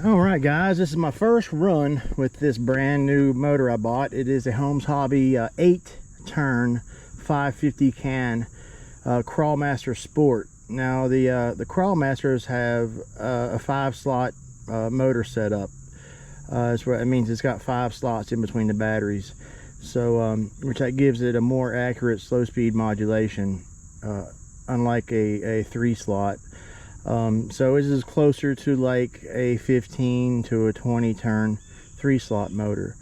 All right, guys, this is my first run with this brand new motor I bought. It is a Holmes Hobby 8-turn 550 can Crawlmaster Sport. Now the Crawlmasters have a 5-slot motor setup. That's what it means. It's got 5 slots in between the batteries, so which that gives it a more accurate slow speed modulation, unlike a 3-slot. So this is closer to like a 15 to a 20 turn 3-slot motor.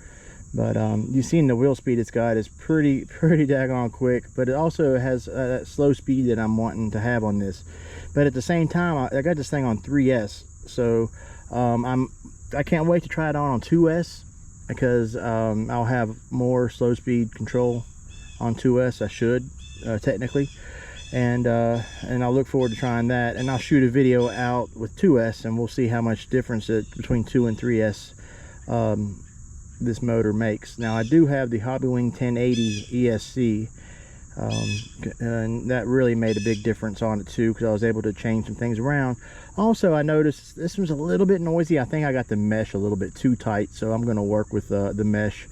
But you've seen the wheel speed it's got is pretty daggone quick, but it also has that slow speed that I'm wanting to have on this. But at the same time, I got this thing on 3S, so I can't wait to try it on 2S, because I'll have more slow speed control on 2S. I should technically. And I'll look forward to trying that, and I'll shoot a video out with 2S, and we'll see how much difference between 2 and 3S this motor makes. Now I do have the Hobbywing 1080 ESC, and that really made a big difference on it too, because I was able to change some things around. Also, I noticed this was a little bit noisy. I think I got the mesh a little bit too tight, so I'm going to work with the mesh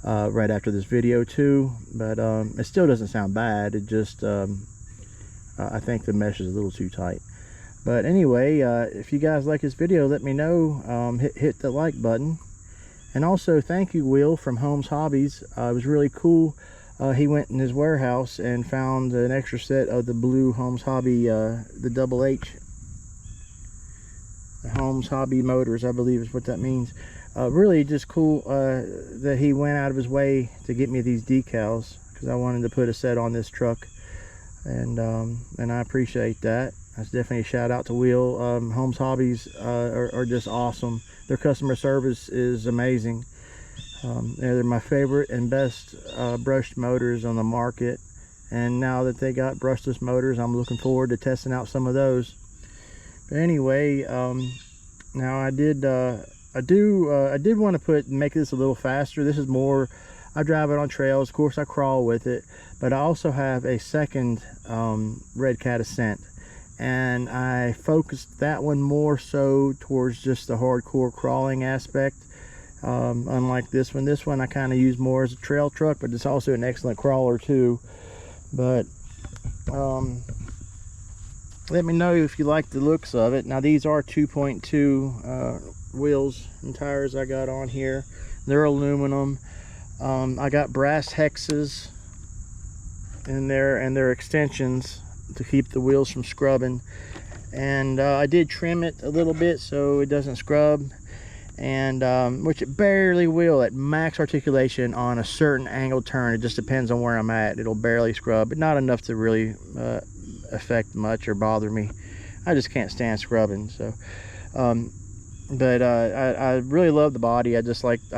right after this video too. But it still doesn't sound bad. It just I think the mesh is a little too tight. But anyway, if you guys like this video, let me know. Hit the like button. And also, thank you, Will from Holmes Hobbies. It was really cool. He went in his warehouse and found an extra set of the blue Holmes Hobby, the Double H. The Holmes Hobby motors, I believe is what that means. Really just cool that he went out of his way to get me these decals, because I wanted to put a set on this truck. And I appreciate that. That's definitely a shout out to Will. Holmes Hobbies are just awesome. Their customer service is amazing. They're my favorite and best brushed motors on the market. And now that they got brushless motors, I'm looking forward to testing out some of those. But anyway, now I did want to make this a little faster. This is more, I drive it on trails, of course I crawl with it, but I also have a second Redcat Ascent, and I focused that one more so towards just the hardcore crawling aspect, unlike this one. This one I kind of use more as a trail truck, but it's also an excellent crawler too. But let me know if you like the looks of it. Now these are 2.2 wheels and tires I got on here. They're aluminum. I got brass hexes in there, and they're extensions to keep the wheels from scrubbing. And I did trim it a little bit so it doesn't scrub, and which it barely will at max articulation on a certain angle turn. It just depends on where I'm at. It'll barely scrub, but not enough to really affect much or bother me. I just can't stand scrubbing. So but I really love the body. I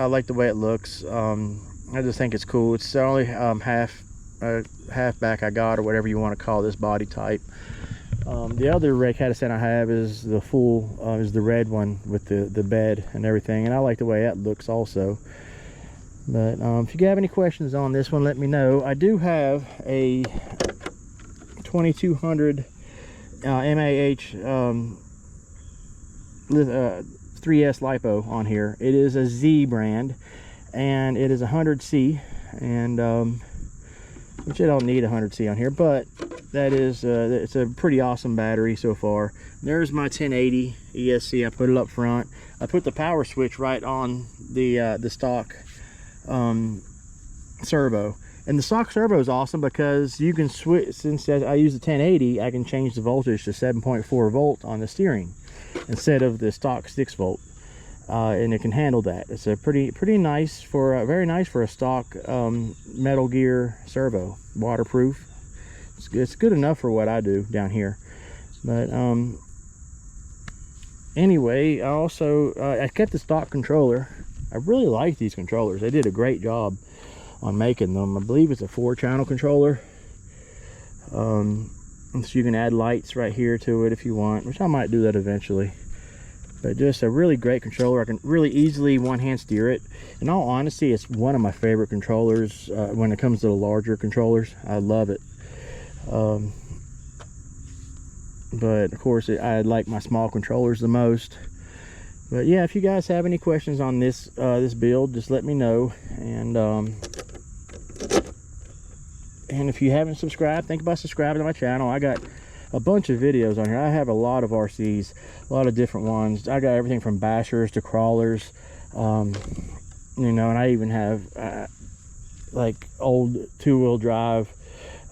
like the way it looks. I just think it's cool. It's the only halfback I got, or whatever you want to call this body type. The other Redcat Ascent I have is the full, is the red one with the bed and everything, and I like the way that looks also. But if you have any questions on this one, let me know. I do have a 2200 MAH 3S lipo on here. It is a Z brand, and it is 100C, and which I don't need 100C on here, but that is it's a pretty awesome battery so far. There's my 1080 ESC. I put it up front. I put the power switch right on the stock servo, and the stock servo is awesome because you can switch. Since I use the 1080, I can change the voltage to 7.4 volt on the steering instead of the stock 6 volt. And it can handle that. It's a pretty nice for very nice for a stock Metal Gear servo. Waterproof. It's good enough for what I do down here. But anyway, I also I kept the stock controller. I really like these controllers. They did a great job on making them. I believe it's a 4-channel controller. So you can add lights right here to it if you want, which I might do that eventually. But just a really great controller. I can really easily one-hand steer it. In all honesty, it's one of my favorite controllers when it comes to the larger controllers. I love it. But of course, I like my small controllers the most. But yeah, if you guys have any questions on this this build, just let me know. And if you haven't subscribed, think about subscribing to my channel. I got a bunch of videos on here. I have a lot of RCs, a lot of different ones. I got everything from bashers to crawlers, you know, and I even have like old two-wheel drive,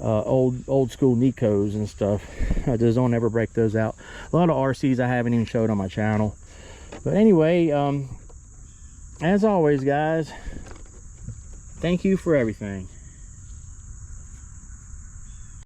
old school Nikos and stuff. I just don't ever break those out. A lot of RCs I haven't even showed on my channel. But anyway, as always, guys, thank you for everything.